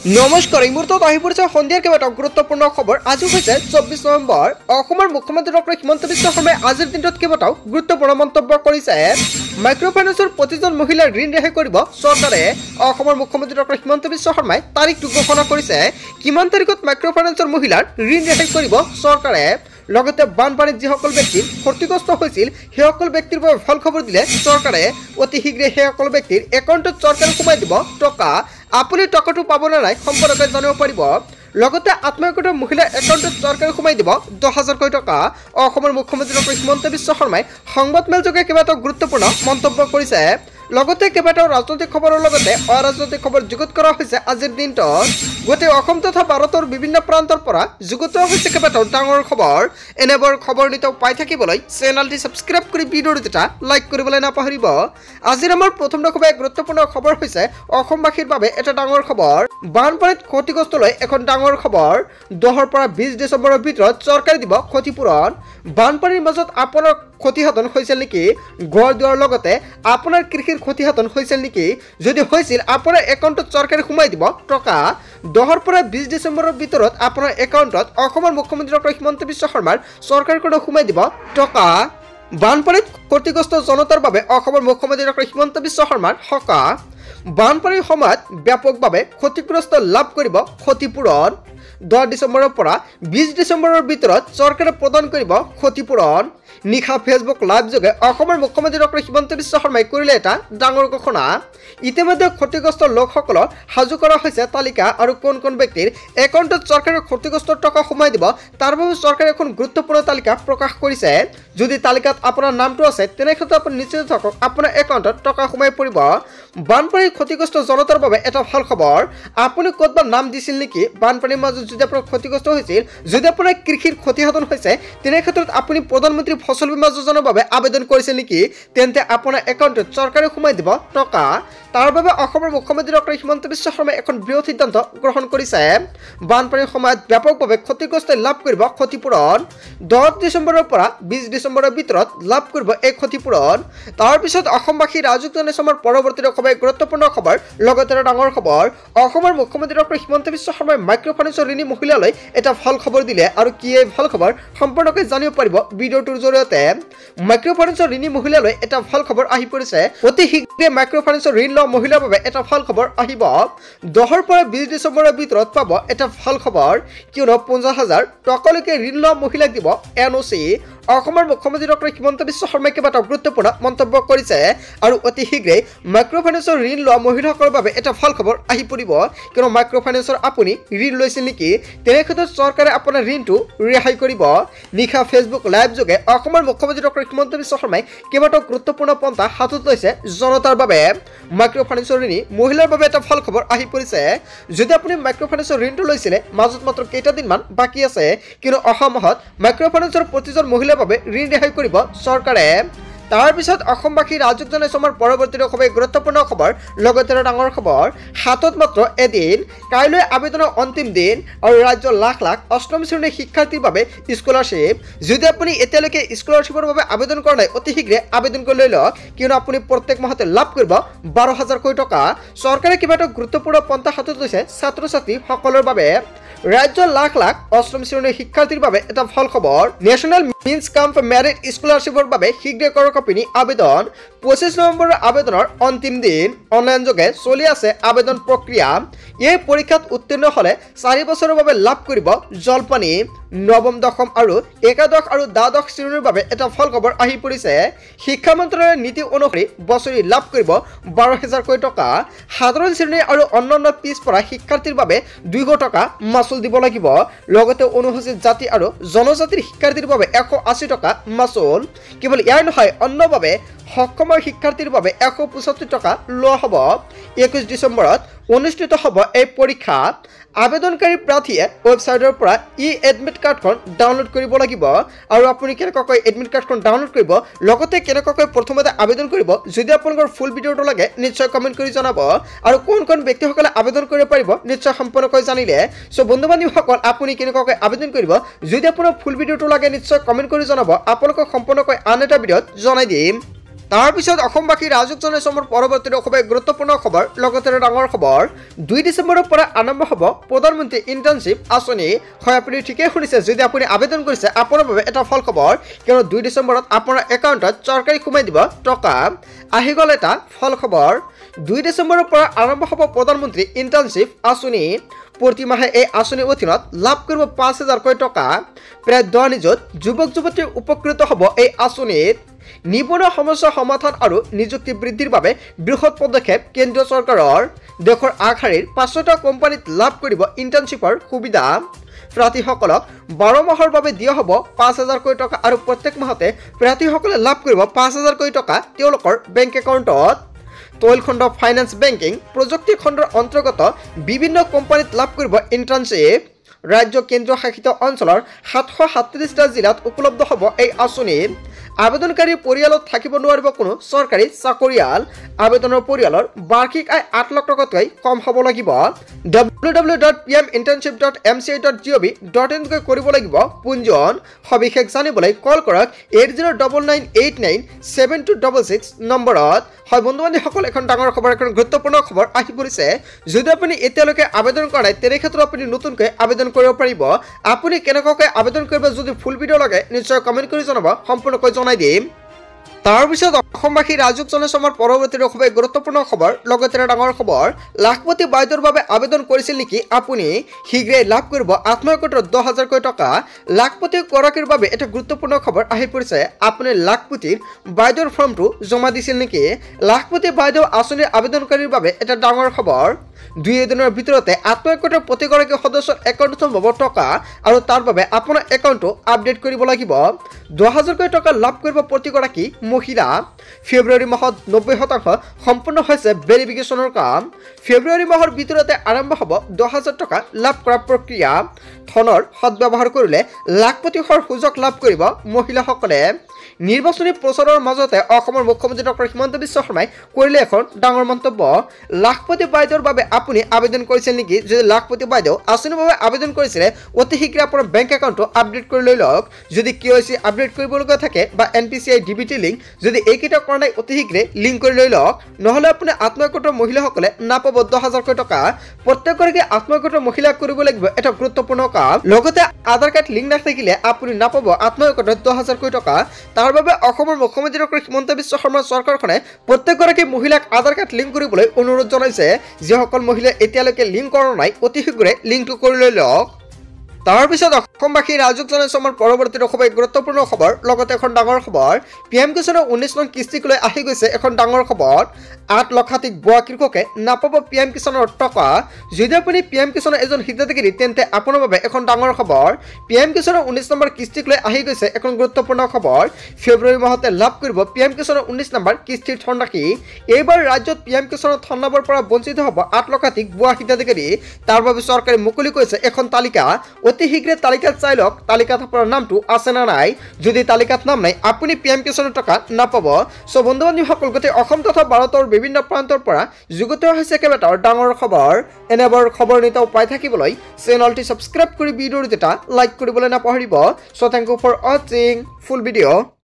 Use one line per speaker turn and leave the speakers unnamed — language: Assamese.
নমস্কাৰ এই মুহূৰ্তত আহি পৰিছে সন্ধিয়াৰ কেইবাটা গুৰুত্বপূৰ্ণ খবৰ। আজি হৈছে 24 নৱেম্বৰ। অসমৰ মুখ্যমন্ত্ৰী ডক্টৰ হিমন্ত বিশ্ব শৰ্মাই আজিৰ দিনটোত কেইবাটাও গুৰুত্বপূৰ্ণ মন্তব্য কৰিছে। মাইক্ৰ' ফাইনেন্সৰ প্ৰতিজন মহিলাৰ ঋণ ৰেহাই কৰিব চৰকাৰে। অসমৰ মুখ্যমন্ত্ৰী ডক্টৰ হিমন্ত বিশ্ব শৰ্মাই তাৰিখটো ঘোষণা কৰিছে। কিমান তাৰিখত মাইক্ৰ' ফাইনেন্সৰ মহিলাৰ ঋণ ৰেহাই কৰিব চৰকাৰে। লগতে বানপানীত যিসকল ব্যক্তিৰ ক্ষতিগ্ৰস্ত হৈছিল সেইসকল ব্যক্তিৰ বাবে ভাল খবৰ দিলে চৰকাৰে। অতি শীঘ্ৰে সেইসকল ব্যক্তিৰ একাউণ্টত চৰকাৰে সোমাই দিব টকা। আপুনি টকাটো পাব নে নাই সম্পৰ্কে জানিব পাৰিব। লগতে আত্মসহায়ক মহিলাৰ একাউণ্টত চৰকাৰে সোমাই দিব 10,000কৈ টকা। অসমৰ মুখ্যমন্ত্ৰী ডক্টৰ হিমন্ত বিশ্ব শৰ্মাই সংবাদমেলযোগে কেইবাটাও গুৰুত্বপূৰ্ণ মন্তব্য কৰিছে। লগতে কেইবাটাও ৰাজনৈতিক খবৰৰ লগতে অৰাজনৈতিক খবৰ যুগুত কৰা হৈছে আজিৰ দিনটোত। গোটেই অসম তথা ভাৰতৰ বিভিন্ন প্ৰান্তৰ পৰা যুগুত হৈছে কেইবাটাও ডাঙৰ খবৰ। এনেবোৰ খবৰ নিতৌ পাই থাকিবলৈ চেনেলটি ছাবস্ক্ৰাইব কৰি ভিডিঅ'টো এটা লাইক কৰিবলৈ নাপাহৰিব। আজিৰ আমাৰ প্ৰথম গুৰুত্বপূৰ্ণ খবৰ হৈছে অসমবাসীৰ বাবে এটা ডাঙৰ খবৰ। বানপানীত ক্ষতিগ্ৰস্ত লৈ এখন ডাঙৰ খবৰ। 10 পৰা 20 ডিচেম্বৰৰ ভিতৰত চৰকাৰে দিব ক্ষতিপূৰণ। বানপানীৰ মাজত আপোনাৰ ক্ষতিসাধন হৈছিল নেকি? ঘৰ দুৱাৰ লগতে আপোনাৰ কৃষিৰ ক্ষতিসাধন হৈছিল নেকি? যদি হৈছিল আপোনাৰ একাউণ্টত চৰকাৰে সোমাই দিব টকা। 10 পৰা 20 ডিচেম্বৰৰ ভিতৰত আপোনাৰ একাউণ্টত অসমৰ মুখ্যমন্ত্ৰী ডক্টৰ হিমন্ত বিশ্ব শৰ্মাৰ চৰকাৰখনে সোমাই দিব টকা। বানপানীত ক্ষতিগ্ৰস্ত জনতাৰ বাবে অসমৰ মুখ্যমন্ত্ৰী ডক্টৰ হিমন্ত বিশ্ব শৰ্মাৰ সকাহ। বানপানীৰ সময়ত ব্যাপকভাৱে ক্ষতিগ্ৰস্ত লাভ কৰিব ক্ষতিপূৰণ। 10 ডিচেম্বৰৰ পৰা 20 ডিচেম্বৰৰ ভিতৰত চৰকাৰে প্ৰদান কৰিব ক্ষতিপূৰণ। নিশা ফেচবুক লাইভ যোগে অসমৰ মুখ্যমন্ত্ৰী ডক্টৰ হিমন্ত বিশ্ব শৰ্মাই কৰিলে এটা ডাঙৰ ঘোষণা। ইতিমধ্যে ক্ষতিগ্ৰস্ত লোকসকলক সাজু কৰা হৈছে তালিকা আৰু কোন কোন ব্যক্তিৰ একাউণ্টত চৰকাৰে ক্ষতিগ্ৰস্ত টকা সোমাই দিব তাৰ বাবে চৰকাৰে এখন গুৰুত্বপূৰ্ণ তালিকা প্ৰকাশ কৰিছে। যদি তালিকাত আপোনাৰ নামটো আছে তেনেক্ষেত্ৰত আপুনি নিশ্চিত থাকক আপোনাৰ একাউণ্টত টকা সোমাই পৰিব। বানপানীৰ ক্ষতিগ্ৰস্ত জনতাৰ বাবে এটা ভাল খবৰ। আপুনি ক'ৰবাত নাম দিছিল নেকি? বানপানীৰ মাজত যদি আপোনাৰ ক্ষতিগ্ৰস্ত হৈছিল, যদি আপোনাৰ কৃষিৰ ক্ষতিসাধন হৈছে তেনেক্ষেত্ৰত আপুনি প্ৰধানমন্ত্ৰী ফচল বীমা যোজনাৰ বাবে আবেদন কৰিছে নেকি? তেন্তে আপোনাৰ একাউণ্টত চৰকাৰে সোমাই দিব টকা। তাৰ বাবে অসমৰ মুখ্যমন্ত্ৰী ডক্টৰ হিমন্ত বিশ্ব শৰ্মাই এখন বৃহৎ সিদ্ধান্ত গ্ৰহণ কৰিছে। বানপানীৰ সময়ত ব্যাপকভাৱে ক্ষতিগ্ৰস্ত লাভ কৰিব ক্ষতিপূৰণ। 10 ডিচেম্বৰৰ পৰা 20 ডিচেম্বৰৰ ভিতৰত লাভ কৰিব এই ক্ষতিপূৰণ। তাৰপিছত অসমবাসী ৰাজুক জনসমৰ পৰৱৰ্তী গুৰুত্বপূৰ্ণ খবৰ লগতে ডাঙৰ খবৰ। অসমৰ মুখ্যমন্ত্ৰী ডক্টৰ হিমন্ত বিশ্ব শৰ্মাই মাইক্ৰ' ফাইনেন্সৰ ঋণী মহিলালৈ এটা ভাল খবৰ দিলে। আৰু কি এই ভাল খবৰ সম্পূৰ্ণকৈ জানিব পাৰিব ভিডিঅ'টোৰ জৰিয়তে। মাইক্ৰ' ফাইনেন্সৰ ঋণী মহিলালৈ এটা ভাল খবৰ আহি পৰিছে। অতি শীঘ্ৰে মাইক্ৰ' ফাইনেন্সৰ ঋণ লোৱা মহিলাৰ বাবে এটা ভাল খবৰ আহিব। 10 পৰা 20 ডিচেম্বৰৰ ভিতৰত পাব এটা ভাল খবৰ, কিয়নো 50,000 টকালৈকে ঋণ লোৱা মহিলাক দিব NOC। অসমৰ মুখ্যমন্ত্ৰী ডক্টৰ হিমন্ত বিশ্ব শৰ্মাই কেইবাটাও গুৰুত্বপূৰ্ণ মন্তব্য কৰিছে। আৰু অতি শীঘ্ৰে মাইক্ৰ' ফাইনেন্সৰ ঋণ লোৱা মহিলাসকলৰ বাবে এটা ভাল খবৰ আহি পৰিব, কিয়নো মাইক্ৰ' ফাইনেন্সৰ আপুনি ঋণ লৈছিল নেকি? তেনেক্ষেত্ৰত চৰকাৰে আপোনাৰ ঋণটো ৰেহাই কৰিব। নিশা ফেচবুক লাইভ যোগে অসমৰ মুখ্যমন্ত্ৰী ডক্টৰ হিমন্ত বিশ্ব শৰ্মাই কেইবাটাও গুৰুত্বপূৰ্ণ পন্থা হাতত লৈছে জনতাৰ বাবে। মাইক্ৰ' ফাইনেন্সৰ ঋণী মহিলাৰ বাবে এটা ভাল খবৰ আহি পৰিছে। যদি আপুনি মাইক্ৰ' ফাইনেন্সৰ ঋণটো লৈছিলে, মাজত মাত্ৰ কেইটাদিনমান বাকী আছে, কিন্তু অহা মাহত মাইক্ৰ' ফাইনেন্সৰ প্ৰতিজন মহিলাৰ বাবে ঋণ ৰেহাই কৰিব চৰকাৰে। তাৰপিছত অসমবাসী ৰাজুক জনসমৰ পৰৱৰ্তী গুৰুত্বপূৰ্ণ খবৰ লগতে ডাঙৰ খবৰ। হাতত মাত্ৰ এদিন, কাইলৈ আবেদনৰ অন্তিম দিন। আৰু ৰাজ্যৰ লাখ লাখ অষ্টম শ্ৰেণীৰ শিক্ষাৰ্থীৰ বাবে স্কলাৰশ্বিপ। যদি আপুনি এতিয়ালৈকে স্কলাৰশ্বিপৰ বাবে আবেদন কৰা নাই, অতি শীঘ্ৰে আবেদন কৰি লৈ লওক, কিয়নো আপুনি প্ৰত্যেক মাহতে লাভ কৰিব 12,000কৈ টকা। চৰকাৰে কেইবাটাও গুৰুত্বপূৰ্ণ পন্থা হাতত লৈছে ছাত্ৰ ছাত্ৰীসকলৰ বাবে। ৰাজ্যৰ লাখ লাখ অষ্টম শ্ৰেণীৰ শিক্ষাৰ্থীৰ বাবে এটা ভাল খবৰ। নেশ্যনেল মিনছ কাম্প মেৰিট স্কলাৰশ্বিপৰ বাবে শীঘ্ৰে কৰক আপুনি আবেদন। 25 নৱেম্বৰৰ আবেদনৰ অন্তিম দিন। অনলাইন যোগে চলি আছে আবেদন প্ৰক্ৰিয়া। এই পৰীক্ষাত উত্তীৰ্ণ হ'লে 4 বছৰৰ বাবে লাভ কৰিব জলপানী। নৱম, দশম আৰু একাদশ আৰু দ্বাদশ শ্ৰেণীৰ বাবে এটা ভাল খবৰ আহি পৰিছে। শিক্ষা মন্ত্ৰালয়ৰ নীতি অনুসৰি বছৰি লাভ কৰিব 12,000কৈ টকা। সাধাৰণ শ্ৰেণী আৰু অন্যান্য পিছপৰা শিক্ষাৰ্থীৰ বাবে 200 টকা মাচুল দিব লাগিব। লগতে অনুসূচিত জাতি আৰু জনজাতিৰ শিক্ষাৰ্থীৰ বাবে 180 টকা মাচুল। কেৱল ইয়াৰ নহয়, অন্যভাৱে সক্ষম শিক্ষাৰ্থীৰ বাবে 175 টকা লোৱা হ'ব। 21 ডিচেম্বৰত অনুষ্ঠিত হ'ব এই পৰীক্ষা। আবেদনকাৰী প্ৰাৰ্থীয়ে ৱেবছাইটৰ পৰা এডমিট কাৰ্ডখন ডাউনলোড কৰিব লাগিব। আৰু আপুনি কেনেকৈ এডমিট কাৰ্ডখন ডাউনলোড কৰিব, লগতে কেনেকৈ প্ৰথমতে আবেদন কৰিব, যদি আপোনালোকৰ ফুল ভিডিঅ'টো লাগে নিশ্চয় কমেণ্ট কৰি জনাব। আৰু কোন কোন ব্যক্তিসকলে আবেদন কৰিব পাৰিব নিশ্চয় সম্পূৰ্ণকৈ জানিলে। চ' বন্ধু বান্ধৱীসকল, আপুনি কেনেকৈ আবেদন কৰিব, যদি আপোনাৰ ফুল ভিডিঅ'টো লাগে নিশ্চয় কমেণ্ট কৰি জনাব। আপোনালোকক সম্পূৰ্ণকৈ আন এটা ভিডিঅ'ত জনাই দিম। তাৰ পিছত অসমবাসী ৰাজুক জনাইছে আমাৰ পৰৱৰ্তী খুবেই গুৰুত্বপূৰ্ণ খবৰ লগতে ডাঙৰ খবৰ 2 ডিচেম্বৰৰ পৰা আৰম্ভ হ'ব প্ৰধানমন্ত্ৰী ইণ্টাৰ্ণশ্বিপ আঁচনি হয় আপুনি ঠিকই শুনিছে যদি আপুনি আবেদন কৰিছে আপোনাৰ বাবে এটা ফল খবৰ কিয়নো 2 ডিচেম্বৰত আপোনাৰ একাউণ্টত চৰকাৰী সোমাই দিব টকা আহি গ'ল এটা ফল খবৰ 2 ডিচেম্বৰৰ পৰা আৰম্ভ হ'ব প্ৰধানমন্ত্ৰী ইণ্টাৰ্ণশ্বিপ আঁচনি প্ৰতি মাহে এই আঁচনিৰ অধীনত লাভ কৰিব 5000 টকা প্ৰায় 10 নিযুত যুৱক যুৱতী উপকৃত হ'ব এই আঁচনিত নিবনুৱা সমস্যা সমাধান আৰু নিযুক্তি বৃদ্ধিৰ বাবে বৃহৎ পদক্ষেপ কেন্দ্ৰীয় চৰকাৰৰ দেশৰ আগশাৰীৰ 500টা কোম্পানীত লাভ কৰিব ইণ্টাৰ্ণশ্বিপৰ সুবিধা প্ৰাৰ্থীসকলক 12 মাহৰ বাবে দিয়া হ'ব 5000 টকা আৰু প্ৰত্যেক মাহতে প্ৰাৰ্থীসকলে লাভ কৰিব 5000 টকা তেওঁলোকৰ বেংক একাউণ্টত তৈল খণ্ড ফাইনেন্স বেংকিং প্ৰযুক্তি খণ্ডৰ অন্তৰ্গত বিভিন্ন কোম্পানীত লাভ কৰিব ইণ্টাৰ্ণশ্বিপ ৰাজ্য কেন্দ্ৰীয় শাসিত অঞ্চলৰ 737টা জিলাত উপলব্ধ হ'ব এই আঁচনিত আবেদনকাৰী পৰিয়ালত থাকিব নোৱাৰিব কোনো চৰকাৰী চাকৰিয়াল আবেদনৰ পৰিয়ালৰ বাৰ্ষিক আয় 8 লাখ টকাতকৈ কম হ'ব লাগিব www.pminternship.mci.gov.in কৈ কৰিব লাগিব পঞ্জীয়ন সবিশেষ জানিবলৈ কল কৰক 8099897266 নম্বৰত হয় বন্ধু বান্ধৱীসকল এখন ডাঙৰ খবৰ এখন গুৰুত্বপূৰ্ণ খবৰ আহি পৰিছে যদি আপুনি এতিয়ালৈকে আবেদন কৰা নাই তেনে ক্ষেত্ৰত আপুনি নতুনকৈ আবেদন কৰিব পাৰিব আপুনি কেনেকৈ আবেদন কৰিব যদি ফুল ভিডিও লাগে নিশ্চয় কমেন্ট কৰি জনাব সম্পূৰ্ণকৈ জনাই দিম তাৰ পিছত অসমবাসী ৰাজুক জনাইছে আমাৰ পৰৱৰ্তী খুবেই গুৰুত্বপূৰ্ণ খবৰ লগতে ডাঙৰ খবৰ লাখপতি বাইদেউৰ বাবে আবেদন কৰিছিল নেকি আপুনি শীঘ্ৰেই লাভ কৰিব আত্মসহায়ক 10000 টকা লাখপতি গৰাকীৰ বাবে এটা গুৰুত্বপূৰ্ণ খবৰ আহি পৰিছে আপুনি লাখপতিৰ বাইদেউৰ ফৰ্মটো জমা দিছিল নেকি লাখপতি বাইদেউ আঁচনিৰ আবেদনকাৰীৰ বাবে এটা ডাঙৰ খবৰ 2 দিনৰ ভিতৰতে আত্মসহায়কৰ প্ৰতিগৰাকী সদস্যৰ একাউণ্টত হ'ব টকা আৰু তাৰ বাবে আপোনাৰ একাউণ্টটো আপডেট কৰিব লাগিব 10000 টকা লাভ কৰিব প্ৰতিগৰাকী মহিলা ফেব্ৰুৱাৰী মাহত 90% সম্পূৰ্ণ হৈছে ভেৰিফিকেশ্যনৰ কাম ফেব্ৰুৱাৰী মাহৰ ভিতৰতে আৰম্ভ হ'ব 10000 টকা লাভ কৰা প্ৰক্ৰিয়া ধনৰ সদ্ব্যৱহাৰ কৰিলে লাখপতি হোৱাৰ সুযোগ লাভ কৰিব মহিলাসকলে নিৰ্বাচনী প্ৰচাৰৰ মাজতে অসমৰ মুখ্যমন্ত্ৰী ডক্টৰ হিমন্ত বিশ্ব শৰ্মাই কৰিলে এখন ডাঙৰ মন্তব্য লাখপতি বাইদেউৰ বাবে আপুনি আবেদন কৰিছিল নেকি যদি লাখপতি বাইদেউ আঁচনিৰ বাবে আবেদন কৰিছিলে অতি শীঘ্ৰে আপোনাৰ বেংক একাউণ্টটো আপডেট কৰি লৈ লওক যদি কেৱাইচি আপডেট কৰিবলগীয়া থাকে বা এনপিচিআই ডিবিটি লিংক যদি এইকেইটা কৰা নাই অতি শীঘ্ৰে লিংক কৰি লৈ লওক নহ'লে আপুনি আত্মসহায়ক মহিলাসকলে নাপাব 10000 টকা প্ৰত্যেকগৰাকী আত্মসহায়ক মহিলাক কৰিব লাগিব এটা গুৰুত্বপূৰ্ণ কাম লগতে আধাৰ কাৰ্ড লিংক নাথাকিলে আপুনি নাপাব আত্মসহায়ক 10000 টকা তাৰ বাবে অসমৰ মুখ্যমন্ত্ৰী ডক্টৰ হিমন্ত বিশ্ব শৰ্মা চৰকাৰখনে প্ৰত্যেকগৰাকী মহিলাক আধাৰ কাৰ্ড লিংক কৰিবলৈ অনুৰোধ জনাইছে যিসকল মহিলা এতিয়ালৈকে লিংক কৰা নাই অতি শীঘ্ৰে লিংকটো কৰি লৈ লওক তাৰ পিছত অসমবাসী ৰাজুক জনাইছে আমাৰ পৰৱৰ্তী খুবেই গুৰুত্বপূৰ্ণ খবৰ লগতে এখন ডাঙৰ খবৰ পিএম কিষাণৰ 19 নং কিস্তিলৈ আহি গৈছে এখন ডাঙৰ খবৰ 8 লক্ষাধিক বোৱা কৃষকে নাপাব পিএম কিষাণৰ টকা যদি আপুনি পিএম কিষাণৰ এজন হিতাধিকাৰী তেন্তে আপোনাৰ বাবে এখন ডাঙৰ খবৰ পিএম কিষাণৰ 19 নম্বৰ কিস্তিলৈ আহি গৈছে এখন গুৰুত্বপূৰ্ণ খবৰ ফেব্ৰুৱাৰী মাহতে লাভ কৰিব পিএম কিষাণৰ 19 নম্বৰ কিস্তিৰ ধনৰাশি এইবাৰ ৰাজ্যত পিএম কিষাণৰ ধন লাভৰ পৰা বঞ্চিত হ'ব 8 লক্ষাধিক বোৱা হিতাধিকাৰী তাৰ বাবে চৰকাৰে মুকলি কৰিছে এখন তালিকা অতি শীঘ্ৰে তালিকাত চাই লওক তালিকাত আপোনাৰ নামটো আছে না নাই যদি তালিকাত নাম নাই আপুনি পিএম কিষাণৰ টকা নাপাব সো বন্ধু বান্ধৱীসকল গোটেই অসম তথা ভাৰতৰ বিভিন্ন প্ৰান্তৰ পৰা যুগুত হৈছে কেইবাটাও ডাঙৰ খবৰ এনেবোৰ খবৰ নিতৌ পাই থাকিবলৈ চেনেলটি সাবস্ক্ৰাইব কৰি ভিডিঅ'টো এটা লাইক কৰিবলৈ নাপাহৰিব so thank you for watching full video'